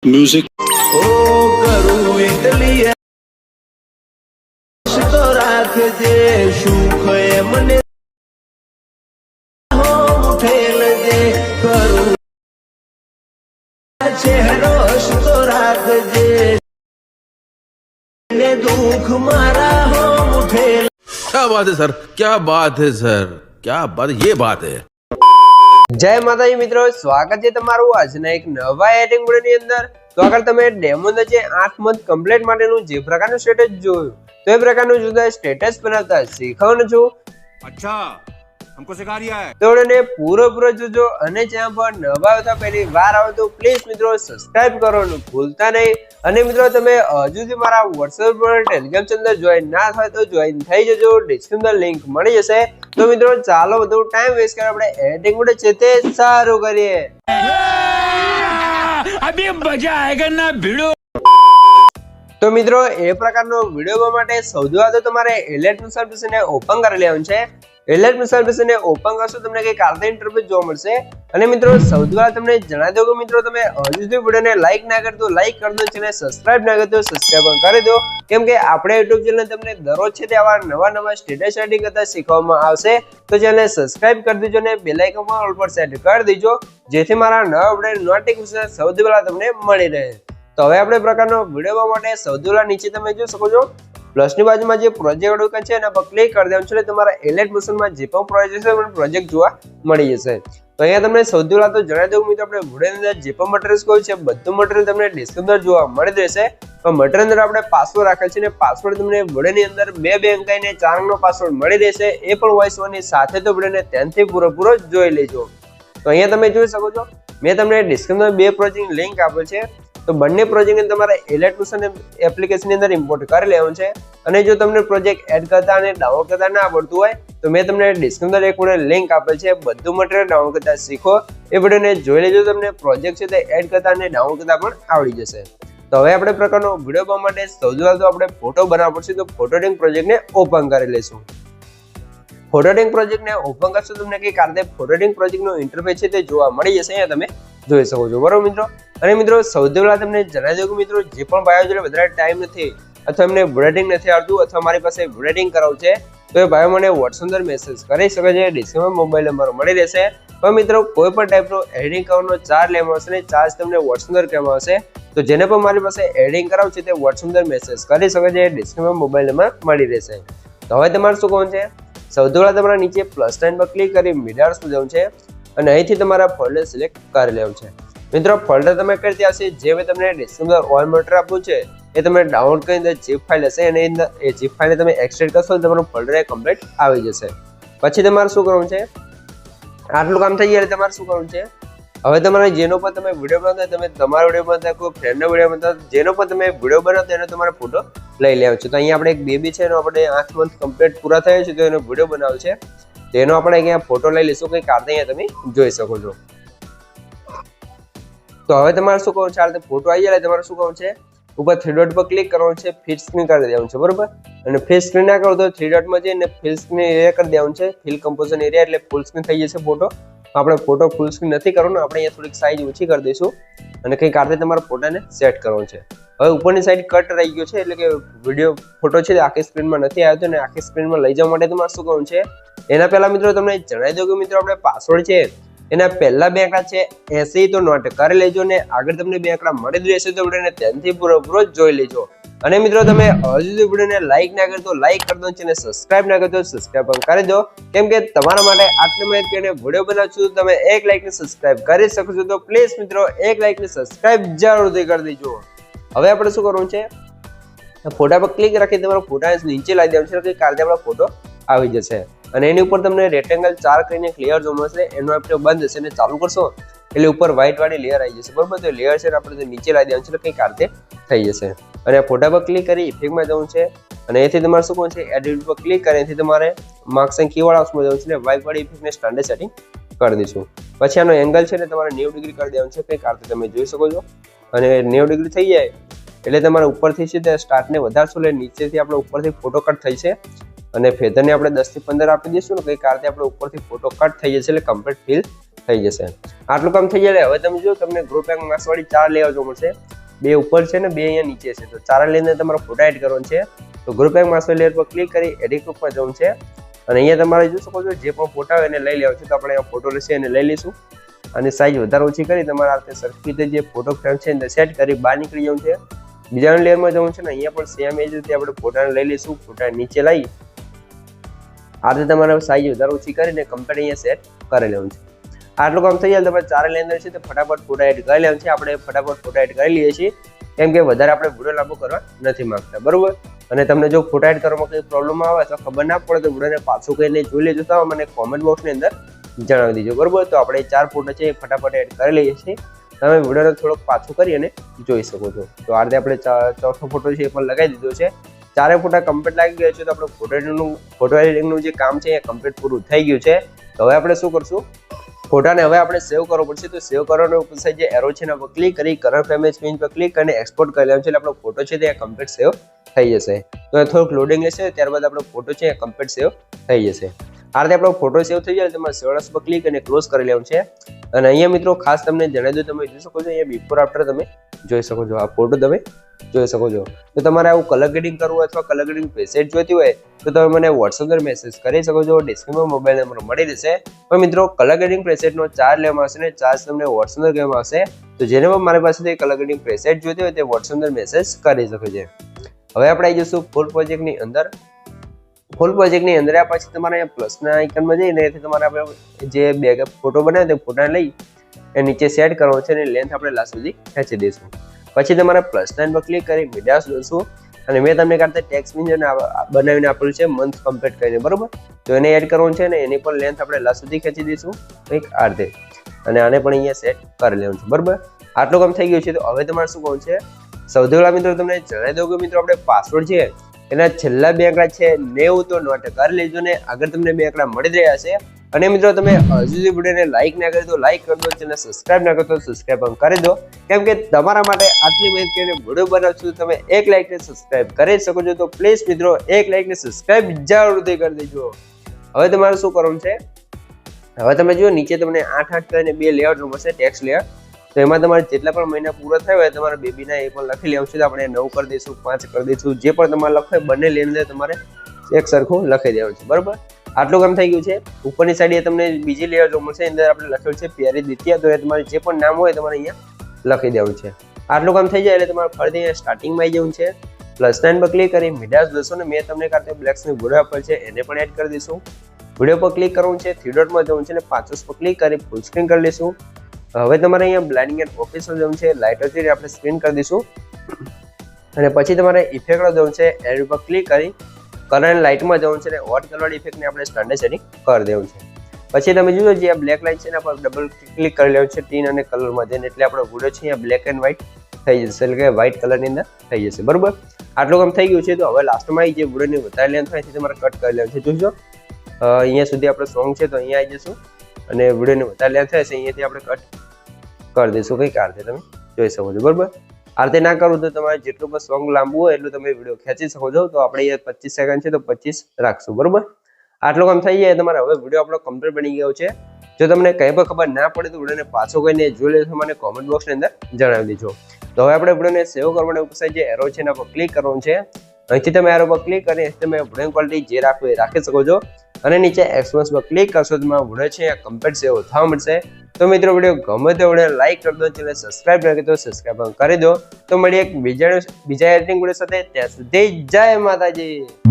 Music ओ करू એટલી તો રાખજે સુખ એ મને હો ઉઠેલ જે કરું ચહેરો તો રાખજે ને દુઃખ મારા હો ઉઠેલ। क्या बात है सर, क्या बात है सर, क्या बात है, ये बात है। જય માતાજી મિત્રો, સ્વાગત છે તમારું આજના એક નવા એડિટિંગ વિડિયોની અંદર। તો આગળ તમે ડેમો જે 8 મંથ કમ્પ્લીટ માટેનું જે પ્રકારનું સ્ટેટસ જોયું તો એ પ્રકારનું જુદા સ્ટેટસ બનાવતા શીખવાનું છું। अच्छा हमको सिखा रिया है। તો એને પૂરો જોજો અને જ્યાં પર નવા આવતા પહેલી વાર આવે તો પ્લીઝ મિત્રો સબસ્ક્રાઇબ કરવાનું ભૂલતા નહીં। અને મિત્રો તમે હજુ સુધી મારા WhatsApp પર ટેલિગ્રામ ચેનલ જોઈન ના થાય તો જોઈન થઈ જજો, ડિસ્ક્રિપ્શનમાં લિંક મળી જશે। તો મિત્રો ચાલો વધુ ટાઈમ વેસ્ટ કરે આપણે એડિટિંગ વિડિયો છે તે સારું કરીએ। अभी मजा आएगा ना भिड़ो। તો મિત્રો એ પ્રકારનો વિડિયો માટે સૌથી પહેલા તો તમારે એલર્ટ એપ્લિકેશનને ઓપન કરી લેવાનું છે। એલર્ટ એપ્લિકેશનને ઓપન કરશો તમને કંઈક આર્ટ ઇન્ટરફેસ જોવા મળશે। અને મિત્રો સૌથી પહેલા તમને જણાવી દઉં કે મિત્રો તમે હજુ સુધી વિડિયોને લાઈક ના કરતો લાઈક કરી દો, ચેનલ સબસ્ક્રાઇબ ના કરતો સબસ્ક્રાઇબ કરી દો, કેમ કે આપણે YouTube ચેનલ તમને દરરોજ છે તે આવા નવા સ્ટેટસ એડિટિંગ કરતા શીખવવામાં આવશે। તો ચેનલ સબસ્ક્રાઇબ કરી દેજો અને બેલ આઇકન પર ઓલ પર સેટ કરી દેજો, જેથી મારા નવા વિડિયો નોટિફિકેશન સૌથી પહેલા તમને મળી રહે। તો હવે આપણે પ્રકારનો વિડિયો માટે સૌથી પહેલા નીચે તમે જોઈ શકો છો પ્લસની બાજુમાં જે પ્રોજેક્ટ આઇકન છે એના પર ક્લિક કરી દેવાનું છે એટલે તમારા એલિટ મોશનમાં જે પણ પ્રોજેક્ટ છે એ પ્રોજેક્ટ જોવા મળી જશે। તો અહીંયા તમને સૌથી પહેલા તો જણાવી દઉં મિત્રો આપણે વિડિયોની અંદર જે પણ મટીરીયલ કોઈ છે બધું મટીરીયલ તમને ડિસ્ક્રિપ્શન જોવા મળી રહેશે। તો મટીરીયલ અંદર આપણે પાસવર્ડ રાખેલ છે ને પાસવર્ડ તમને વિડિયોની અંદર 2 અંક અને 4 અંકનો પાસવર્ડ મળી રહેશે, એ પણ વોઇસ ઓવરની સાથે તો વિડિયોને ધ્યાનથી પૂરો જોઈ લેજો। તો અહીંયા તમે જોઈ શકો છો મેં તમને ડિસ્ક્રિપ્શનમાં 2 પ્રોજેક્ટની લિંક આપેલ છે। તો બંને પ્રોજેક્ટને તમારે ઇલેક્ટ્રોશન એપ્લિકેશનની અંદર ઇમ્પોર્ટ કરી લેવાનું છે। અને જો તમને પ્રોજેક્ટ એડ કરતા અને ડાઉનલોડ કરતા ના આવડતું હોય તો મેં તમને ડિસ્ક્રિપ્શનમાં એક વિડિયો લિંક આપેલ છે, બધું મટીરીયલ ડાઉનલોડ કરતા શીખો, એ વિડિયોને જોઈ લેજો, તમને પ્રોજેક્ટ છે તે એડ કરતા અને ડાઉનલોડ કરતા પણ આવડી જશે। તો હવે આપણે પ્રકારનો વિડિયો બનાવવા માટે સૌથી પહેલા તો આપણે ફોટો બનાવવો પડશે। તો ફોટોડિંગ પ્રોજેક્ટને ઓપન કરી લઈશું। ફોટોડિંગ પ્રોજેક્ટને ઓપન કરશો તમને કંઈક આ રીતે ફોટોડિંગ પ્રોજેક્ટનો ઇન્ટરફેસ છે તે જોવા મળી જશે, અહીંયા તમે જોઈ શકો છો, બરોબર મિત્રો। અને મિત્રો સૌથી પહેલા તમને જણાવી દઉં કે મિત્રો જે પણ ભાઈઓ જોડે વધારે ટાઈમ નથી અથવા એમને એડિટિંગ નથી આવતું અથવા મારી પાસે એડિટિંગ કરાવવું છે તો એ ભાઈઓ મને WhatsApp અંદર મેસેજ કરી શકે છે, ડિસ્ક્રિપ્શનમાં મોબાઈલ નંબર મળી રહેશે। પણ મિત્રો કોઈ પણ ટાઈપનો એડિટિંગ કરવાનો ચાર્જ લેવામાં આવશે ને ચાર્જ તમને WhatsApp અંદર કહેવામાં આવશે। તો જેને પણ મારી પાસે એડિટિંગ કરાવવું છે તે WhatsApp અંદર મેસેજ કરી શકે છે, ડિસ્ક્રિપ્શનમાં મોબાઈલ નંબર મળી રહેશે। તો હવે તમારે શું કરવાનું છે, સૌથી પહેલા તમારા નીચે પ્લસ સાઇન પર ક્લિક કરી મીડિયા પર જવાનું છે અને અહીંથી તમારા ફોલ્ડર સિલેક્ટ કરી લેવાનું છે। મિત્રો ફોલ્ડર તમે કઈ રીતે આવશે, જે મેં તમને ડિસ્ક્રિપ્શનમાં ઓલ મટીરીયલ આપ્યું છે એ તમે ડાઉનલોડ કરીને zip ફાઇલ હશે અને એ zip ફાઇલને તમે એક્સટ્રેક્ટ કરશો તો તમારું ફોલ્ડર એ કમ્પ્લીટ આવી જશે। પછી તમારે શું કરવાનું છે, આટલું કામ થઈ ગયા એટલે તમારે શું કરવાનું છે, હવે તમારે જેનો પણ તમે વિડીયો બનાવતા તમે તમારો વિડીયો બનાવતા કોઈ ફ્રેન્ડનો વિડીયો બનાવતા જેનો પણ તમે વિડીયો બનાવતા એનો તમારે ફોટો લઈ લેવાનો છે। તો અહીંયા આપણે એક બેબી છે એનો આપણે 8 મંથ કમ્પ્લીટ પૂરા થયા છે તો એનો વિડીયો બનાવ્યો છે, તેનો આપણે અહીંયા ફોટો લઈ લઈશું, કંઈક આ રીતે અહીંયા તમે જોઈ શકો છો। તો હવે તમારે શું કરવાનું છે, આ રીતે ફોટો આવી જાય તમારે શું કરવાનું છે, ઉપર 3 ડોટ પર ક્લિક કરવાનું છે, ફિલ સ્ક્રીન કરી દેવાનું છે, બરોબર। અને ફિલ સ્ક્રીન ના કરો તો 3 ડોટમાં જઈને ફિલ સ્ક્રીન એરિયા કરી દેવાનું છે, ફિલ કમ્પોઝિશન એરિયા એટલે ફૂલ સ્ક્રીન થઈ જશે ફોટો। આપણે ફોટો ફૂલ સ્ક્રીન નથી કરવાનો, આપણે અહીંયા થોડીક સાઈઝ ઓછી કરી દઈશું અને કંઈક આ રીતે તમારા ફોટાને સેટ કરવાનો છે। હવે ઉપરની સાઈડ કટ રહી ગયો છે એટલે કે વિડીયો ફોટો છે આખી સ્ક્રીનમાં નથી આવ્યો અને આખી સ્ક્રીનમાં લઈ જવા માટે તમારે શું કરવાનું છે, એના પહેલા મિત્રો તમને જણાવી દઉં કે મિત્રો આપણે પાસવર્ડ છે એના પહેલા 2 આંકડા છે 80 તો નોટ કરી લેજો ને આગળ તમને 2 આંકડા મળી જ રહેશે તો વિડીયોને ધ્યાનથી પૂરો જોઈ લેજો। અને મિત્રો તમે હજુ સુધી વિડીયોને લાઈક ના કરતો લાઈક કરી દો, ચેનલ સબસ્ક્રાઇબ ના કરતો સબસ્ક્રાઇબ પણ કરી દો, કેમ કે તમારા માટે આટલી મહેનત કરીને વિડીયો બનાવું છું તમે 1 લાઈક ને સબસ્ક્રાઇબ કરી શકો છો। તો પ્લીઝ મિત્રો 1 લાઈક ને સબસ્ક્રાઇબ જરૂરથી કરી દેજો। હવે આપણે શું કરવાનું છે, ફોટા પર ક્લિક રાખી તમારો ફોટા નીચે લાવી દેવાનું છે કે કાલે આપણો ફોટો આવી જશે અને એની ઉપર તમને રેક્ટેંગલ 4 કરીને ક્લિયર જોવા મળશે, એનો આપણે બંધ હશે અને ચાલુ કરશો એટલે ઉપર વ્હાઈટ વાળી લેયર આવી જશે, બરોબર। તો લેયર છે આપણે નીચે લાવી દેવાનું છે એટલે કંઈક આ રીતે થઈ જશે। અને ફોટા પર ક્લિક કરી ઇફેક્ટમાં જવું છે અને એથી તમારે શું કરવાનું છે, એડિટ પર ક્લિક કરી એથી તમારે માર્ક્સ એન્ડ કીવર્ડ હાઉસમાં જવું છે એટલે વ્હાઈટ વાળી ઇફેક્ટને સ્ટાન્ડર્ડ સેટિંગ કરી દઈશું। પછી આનો એંગલ છે ને તમારે 90 ડિગ્રી કરી દેવાનું છે, કંઈક આ રીતે તમે જોઈ શકો છો। અને 90 ડિગ્રી થઈ જાય એટલે તમારે ઉપરથી છે તે સ્ટાર્ટને વધારશો એટલે નીચેથી આપણે ઉપરથી ફોટો કટ થઈ છે અને ફેધરને આપણે 10 થી 15 આપી દઈશું ને કંઈક આ રીતે આપણે ઉપરથી ફોટો કટ થઈ જશે એટલે કમ્પ્લીટ ફિલ થઈ જશે. આટલું કામ થઈ જાય. હવે તમે જો તમને ગ્રુપ બેંક માર્ક્સ વાળી 4 લેયર જોવા મળશે. 2 ઉપર છે ને 2 અહીંયા નીચે છે. તો 4 લેયરની અંદર તમારે ફોટા એડ કરવાનો છે. તો ગ્રુપ બેંક માર્ક્સ લેયર પર ક્લિક કરી એડિટ ઉપર જવાનું છે અને અહીંયા તમારે જોઈ શકો છો જે પણ ફોટા હોય એને લઈ લેવાનો છે. તો આપણે અહીંયા ફોટો લેશે એને લઈ લઈશું અને સાઈઝ વધારે ઓછી કરી તમારે આ રીતે સરખી રીતે જે ફોટો ફ્રેમ છે એને સેટ કરી બહાર નીકળી જવાનું છે. બીજા લેયરમાં જવાનું છે ને અહીંયા પણ સેમ એ જ રીતે આપણે ફોટાને લઈ લઈશું. ફોટા નીચે લઈ આ રીતે તમારે સાઈઝ વધારે ઓછી કરીને કમ્પ્લીટ અહીંયા સેટ કરી લેવાનું છે. આટલું કામ થઈ જાય તમારે 4 લેયર છે તો ફટાફટ ફોટા એડ કરી લેવાનું છે. આપણે ફટાફટ ફોટા એડ કરી લઈએ છીએ કેમ કે વધારે આપણે વિડીયો લાંબો કરવા નથી માંગતા, બરોબર. અને તમને જો ફોટા એડ કરવામાં કંઈ પ્રોબ્લેમ આવે તો ખબર ના પડે તો વિડીયોને પાછું કહીને જોઈ લેજો. તો મને કોમેન્ટ બોક્સની અંદર જણાવી દેજો, બરોબર. તો આપણે 4 ફોટા છે એ ફટાફટ એડ કરી લઈએ છીએ. તમે વિડીયોને થોડોક પાછું કરી અને જોઈ શકો છો. તો આ રીતે આપણે ચોથો ફોટો છે એ પણ લગાવી દીધો છે. 4 ફોટા કમ્પ્લીટ લાગી ગયા છે. તો આપણે ફોટો એડિટિંગનું જે કામ છે એ કમ્પ્લીટ પૂરું થઈ ગયું છે. તો હવે આપણે શું કરશું, ફોટાને હવે આપણે સેવ કરવો પડશે. તો સેવ કરવાનો પછી જે એરો છે એના પર ક્લિક કરી કરંટ ઇમેજ પેજ પર ક્લિક કરીને એક્સપોર્ટ કરી લેવાનું છે. એટલે આપણો ફોટો છે તે કમ્પ્લીટ સેવ થઈ જશે. તો એ થોડુંક લોડિંગ લેશે ત્યારબાદ આપણો ફોટો છે એ કમ્પ્લીટ સેવ થઈ જશે. આ રીતે આપણો ફોટો સેવ થઈ જાય તમારે સેવ પર ક્લિક અને ક્લોઝ કરી લેવાનું છે. અને અહીંયા મિત્રો ખાસ તમને જણાવી દઉં, તમે જોઈ શકો છો અહીંયા બિફોર આફ્ટર તમે જોઈ શકો છો. આ ફોટો તમે જોઈ શકો છો. તો તમારે આવું કલર ગ્રેડિંગ કરવું હોય અથવા કલર ગ્રેડિંગ પ્રેસેટ જોઈતી હોય તો તમે મને WhatsApp પર મેસેજ કરી શકો છો. ડિસ્ક્રિપ્શનમાં મોબાઈલ નંબર મળી રહેશે. પણ મિત્રો કલર ગ્રેડિંગ પ્રેસેટનો ચાર્જ લેવામાં આવશે ને ચાર્જ તમને WhatsApp પર કહેવામાં આવશે. તો જેને પણ મારી પાસેથી કલર ગ્રેડિંગ પ્રેસેટ જોઈતી હોય તે WhatsApp પર મેસેજ કરી શકે છે. હવે આપણે આવી જઈશું ફૂલ પ્રોજેક્ટની અંદર. ફૂલ પ્રોજેક્ટની અંદર આ પછી તમારે અહીંયા પ્લસના આઇકનમાં જઈને તમારે આપણે જે બેકઅપ ફોટો બનાવ્યો તે ફોટાને લઈ એ નીચે સેટ કરવાનો છે અને લેન્થ આપણે લાસ્ટ સુધી ખેંચી દઈશું. પછી તમારે પ્લસ સાઇન પર ક્લિક કરી મીડિયા જોઈશું અને મેં તમને કાઢતા ટેક્સ્ટ બનાવીને આપેલું છે મંથ કમ્પ્લીટ કરીને, બરોબર. તો એને એડ કરવાનું છે ને એની પણ લેન્થ આપણે લાસ્ટ સુધી ખેંચી દઈશું કંઈક આ રીતે અને આને પણ અહીંયા સેટ કરી લેવાનું છે, બરોબર. આટલું કામ થઈ ગયું છે. તો હવે તમારે શું કરવાનું છે, સૌથી પહેલા મિત્રો તમને જણાવી દઉં કે મિત્રો આપણે પાસવર્ડ છે એના છેલ્લા 2 આંકડા છે 90 તો નોટ કરી લેજો ને આગળ તમને 2 આંકડા મળી રહ્યા છે. અને મિત્રો તમે હજુ સુધી વિડીયોને લાઈક ના કરી તો લાઈક કરી દો, ચેનલ સબસ્ક્રાઇબ ના કરો તો સબસ્ક્રાઇબ પણ કરી દો કેમ કે તમારા માટે આટલી મહેનત કરીને વિડીયો બનાવું છું. તમે 1 લાઈક ને સબસ્ક્રાઇબ કરી શકો છો. તો પ્લીઝ મિત્રો 1 લાઈક ને સબસ્ક્રાઇબ જરૂરથી કરી દેજો. હવે તમારે શું કરવાનું છે, હવે તમે જો નીચે તમને 8 કરીને 2 લેયર મળશે ટેક્સ્ટ લેયર. તો એમાં તમારે જેટલા પણ મહિના પૂરા થયા હોય તમારા બેબીના એ પણ લખી લેવું છે. તો આપણે 9 કરી દઈશું, 5 કરી દઈશું, જે પણ તમારે લખો બંને લેને તમારે એક સરખું લખી દેવાનું છે, બરોબર. આટલું કામ થઈ ગયું છે. ઉપરની સાઈડ તમને બીજી લેયર જોવા મળશે, અંદર આપણે લખેલું છે પ્યારી દ્વિતીય. તો એ તમારે જે પણ નામ હોય તમારે અહીંયા લખી દેવું છે. આટલું કામ થઈ જાય એટલે તમારે ફરીથી અહીંયા સ્ટાર્ટિંગમાં આવી જવું છે. +9 પર ક્લિક કરી મીડિયા જોશો ને મેં તમને કાઢતે બ્લેક્સની વિડીયો આપેલ છે એને પણ એડ કરી દઈશું. વિડીયો પર ક્લિક કરવું છે, 3 ડોટમાં જવું છે ને 5 પર ક્લિક કરી ફૂલ સ્ક્રીન કરી લઈશું. હવે તમારે અહીંયા બ્લાઇન્ડિંગ એન્ડ ઓફિસમાં જવું છે, લાઇટરથી આપણે સ્ક્રીન કરી દઈશું અને પછી તમારે ઇફેક્ટમાં જવું છે, એડ પર ક્લિક કરી કરંટ લાઇટમાં જવું છે ને વોટ કલર ઇફેક્ટને આપણે સ્ટાન્ડર્ડ સેટિંગ કરી દેવું છે. પછી તમે જોજો જે આ બ્લેક લાઇટ છે એના પર ડબલ ક્લિક કરી લેવું છે ટીન અને કલરમાં જઈને એટલે આપણો વિડીયો છે અહીંયા બ્લેક એન્ડ વ્હાઇટ થઈ જશે, એટલે કે વ્હાઇટ કલરની અંદર થઈ જશે, બરોબર. આટલું કામ થઈ ગયું છે. તો હવે લાસ્ટમાં જે વિડીયોની વધારે લેન્થ હોય છે તમારે કટ કરી લેવું છે. જોજો અહીંયા સુધી આપણો સોંગ છે તો અહીંયા આવી જશું અને વિડીયોની વધારે લેન્થ થાય છે અહીંયાથી આપણે કટ કરી દઈશું કંઈક આ રીતે તમે જોઈ શકો છો, બરોબર. આ રીતે ના કરવું તો તમારે જેટલું પણ સોંગ લાંબુ હોય એટલું તમે વિડીયો ખેંચી શકો છો. તો આપણે અહીંયા 25 સેકન્ડ છે તો 25 રાખશું, બરોબર. આટલું કામ થઈ જાય તમારે હવે વિડીયો આપણો કમ્પ્લીટ બની ગયો છે. જો તમને કંઈ પણ ખબર ના પડે તો વિડીયોને પાછો કહીને જોઈ લેજો, મને કોમેન્ટ બોક્સની અંદર જણાવી દેજો. તો હવે આપણે વિડીયોને સેવ કરવાના ઉપર જે એરો છે એના પર ક્લિક કરવાનું છે. અહીંથી તમે એરો પર ક્લિક કરી તમે વિડીયો ક્વોલિટી જે રાખવું એ રાખી શકો છો અને નીચે એક્સપોઝ પર ક્લિક કરશો તો તમારો વિડીયો છે કમ્પ્લીટ સેવ થવા મળશે. તો મિત્રો વિડીયો ગમે તો વિડીયો લાઈક કરી દો, ચેનલ સબસ્ક્રાઇબ ના કરી તો સબસ્ક્રાઇબ કરી દો. તો મળીએ એક બીજા એડિટિંગ વિડીયો સાથે, ત્યાં સુધી જય માતાજી.